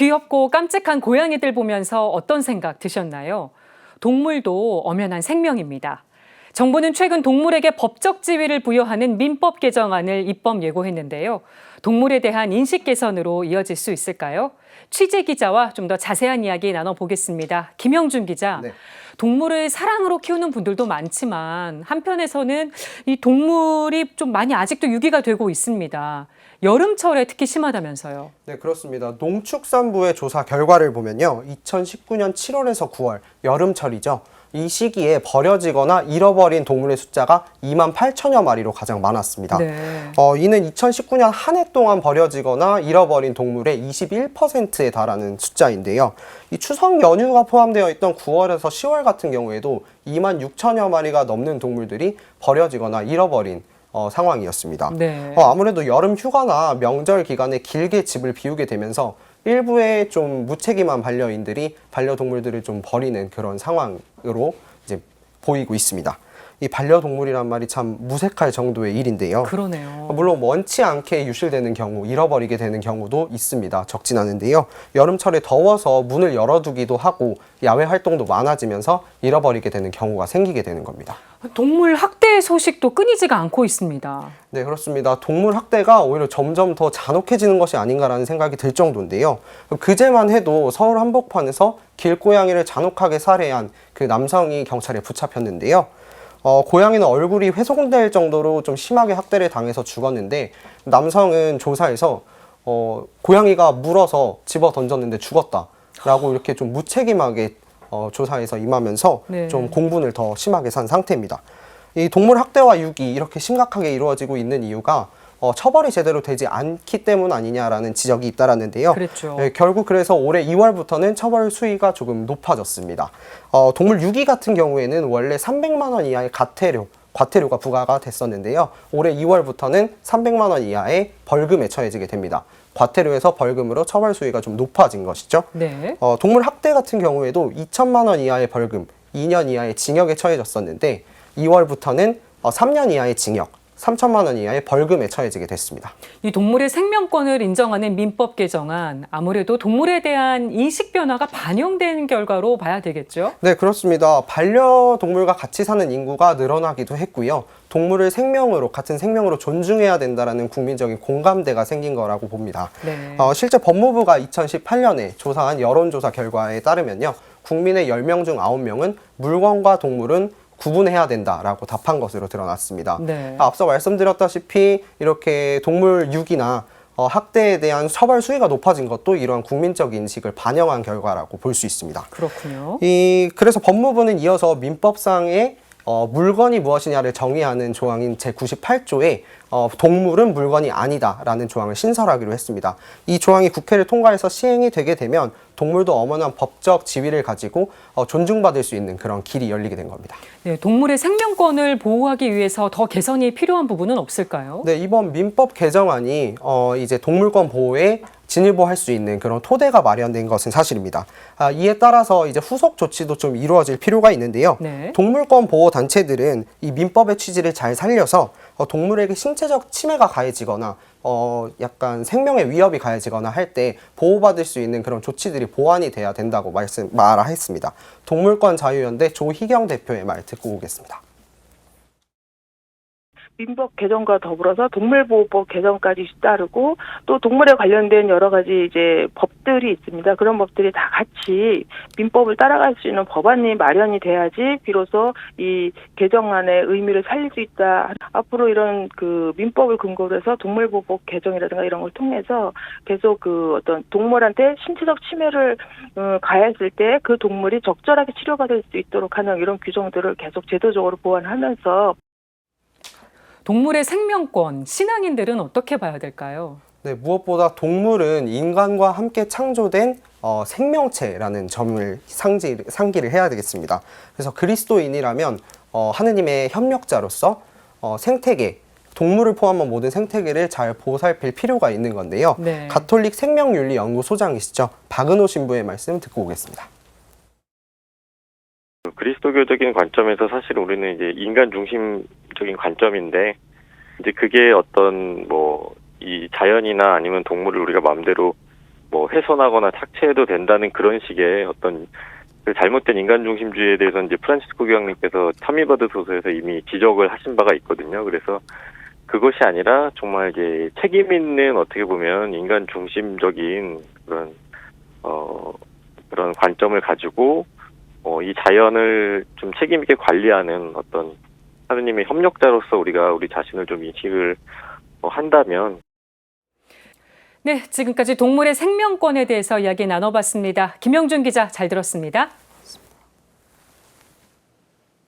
귀엽고 깜찍한 고양이들 보면서 어떤 생각 드셨나요? 동물도 엄연한 생명입니다. 정부는 최근 동물에게 법적 지위를 부여하는 민법 개정안을 입법 예고했는데요. 동물에 대한 인식 개선으로 이어질 수 있을까요? 취재 기자와 좀 더 자세한 이야기 나눠보겠습니다. 김영준 기자. 네. 동물을 사랑으로 키우는 분들도 많지만 한편에서는 이 동물이 좀 많이 아직도 유기가 되고 있습니다. 여름철에 특히 심하다면서요. 네, 그렇습니다. 농축산부의 조사 결과를 보면요. 2019년 7월에서 9월, 여름철이죠. 이 시기에 버려지거나 잃어버린 동물의 숫자가 2만 8천여 마리로 가장 많았습니다. 네. 이는 2019년 한 해 동안 버려지거나 잃어버린 동물의 21%에 달하는 숫자인데요. 이 추석 연휴가 포함되어 있던 9월에서 10월 같은 경우에도 2만 6천여 마리가 넘는 동물들이 버려지거나 잃어버린 상황이었습니다. 네. 아무래도 여름 휴가나 명절 기간에 길게 집을 비우게 되면서 일부의 좀 무책임한 반려인들이 반려동물들을 좀 버리는 그런 상황으로 이제 보이고 있습니다. 이 반려동물이란 말이 참 무색할 정도의 일인데요. 그러네요. 물론 원치 않게 유실되는 경우, 잃어버리게 되는 경우도 있습니다. 적진 않은데요. 여름철에 더워서 문을 열어두기도 하고 야외 활동도 많아지면서 잃어버리게 되는 경우가 생기게 되는 겁니다. 동물 학대 소식도 끊이지가 않고 있습니다. 네, 그렇습니다. 동물 학대가 오히려 점점 더 잔혹해지는 것이 아닌가라는 생각이 들 정도인데요. 그제만 해도 서울 한복판에서 길고양이를 잔혹하게 살해한 그 남성이 경찰에 붙잡혔는데요. 고양이는 얼굴이 훼손될 정도로 좀 심하게 학대를 당해서 죽었는데 남성은 조사에서 고양이가 물어서 집어 던졌는데 죽었다라고 이렇게 좀 무책임하게 조사에서 임하면서 네. 좀 공분을 더 심하게 산 상태입니다. 이 동물 학대와 유기 이렇게 심각하게 이루어지고 있는 이유가 처벌이 제대로 되지 않기 때문 아니냐라는 지적이 잇따랐는데요. 그랬죠. 결국 그래서 올해 2월부터는 처벌 수위가 조금 높아졌습니다. 동물 유기 같은 경우에는 원래 300만 원 이하의 과태료가 부과가 됐었는데요. 올해 2월부터는 300만 원 이하의 벌금에 처해지게 됩니다. 과태료에서 벌금으로 처벌 수위가 좀 높아진 것이죠. 네. 동물 학대 같은 경우에도 2천만 원 이하의 벌금, 2년 이하의 징역에 처해졌었는데 2월부터는 3년 이하의 징역, 3천만 원 이하의 벌금에 처해지게 됐습니다. 이 동물의 생명권을 인정하는 민법 개정안, 아무래도 동물에 대한 인식 변화가 반영된 결과로 봐야 되겠죠? 네, 그렇습니다. 반려동물과 같이 사는 인구가 늘어나기도 했고요. 동물을 같은 생명으로 존중해야 된다라는 국민적인 공감대가 생긴 거라고 봅니다. 네. 실제 법무부가 2018년에 조사한 여론조사 결과에 따르면요. 국민의 10명 중 9명은 물건과 동물은 구분해야 된다라고 답한 것으로 드러났습니다. 네. 앞서 말씀드렸다시피 이렇게 동물 유기나 학대에 대한 처벌 수위가 높아진 것도 이러한 국민적 인식을 반영한 결과라고 볼 수 있습니다. 그렇군요. 그래서 법무부는 이어서 민법상의 물건이 무엇이냐를 정의하는 조항인 제98조에 동물은 물건이 아니다라는 조항을 신설하기로 했습니다. 이 조항이 국회를 통과해서 시행이 되게 되면 동물도 엄연한 법적 지위를 가지고 존중받을 수 있는 그런 길이 열리게 된 겁니다. 네, 동물의 생명권을 보호하기 위해서 더 개선이 필요한 부분은 없을까요? 네, 이번 민법 개정안이 이제 동물권 보호에 진일보할 수 있는 그런 토대가 마련된 것은 사실입니다. 이에 따라서 이제 후속 조치도 좀 이루어질 필요가 있는데요. 네. 동물권 보호 단체들은 이 민법의 취지를 잘 살려서 동물에게 신체적 침해가 가해지거나 약간 생명의 위협이 가해지거나 할 때 보호받을 수 있는 그런 조치들이 보완이 돼야 된다고 말했습니다. 동물권 자유연대 조희경 대표의 말 듣고 오겠습니다. 민법 개정과 더불어서 동물보호법 개정까지 따르고 또 동물에 관련된 여러 가지 이제 법들이 있습니다. 그런 법들이 다 같이 민법을 따라갈 수 있는 법안이 마련이 돼야지 비로소 이 개정안의 의미를 살릴 수 있다. 앞으로 이런 그 민법을 근거로 해서 동물보호법 개정이라든가 이런 걸 통해서 계속 그 어떤 동물한테 신체적 침해를 가했을 때 그 동물이 적절하게 치료받을 수 있도록 하는 이런 규정들을 계속 제도적으로 보완하면서 동물의 생명권, 신앙인들은 어떻게 봐야 될까요? 네, 무엇보다 동물은 인간과 함께 창조된 생명체라는 점을 상기를 해야 되겠습니다. 그래서 그리스도인이라면 하느님의 협력자로서 생태계, 동물을 포함한 모든 생태계를 잘 보살필 필요가 있는 건데요. 네. 가톨릭 생명윤리연구소장이시죠. 박은호 신부의 말씀 듣고 오겠습니다. 그리스도교적인 관점에서 사실 우리는 이제 인간 중심적인 관점인데 이제 그게 어떤 이 자연이나 아니면 동물을 우리가 마음대로 뭐 훼손하거나 착취해도 된다는 그런 식의 어떤 그 잘못된 인간 중심주의에 대해서 이제 프란치스코 교황님께서 참미바드소서에서 이미 지적을 하신 바가 있거든요. 그래서 그것이 아니라 정말 이제 책임 있는 어떻게 보면 인간 중심적인 그런 관점을 가지고 이 자연을 좀 책임 있게 관리하는 어떤 하느님의 협력자로서 우리가 우리 자신을 좀 인식을 한다면. 네, 지금까지 동물의 생명권에 대해서 이야기 나눠봤습니다. 김영준 기자 잘 들었습니다.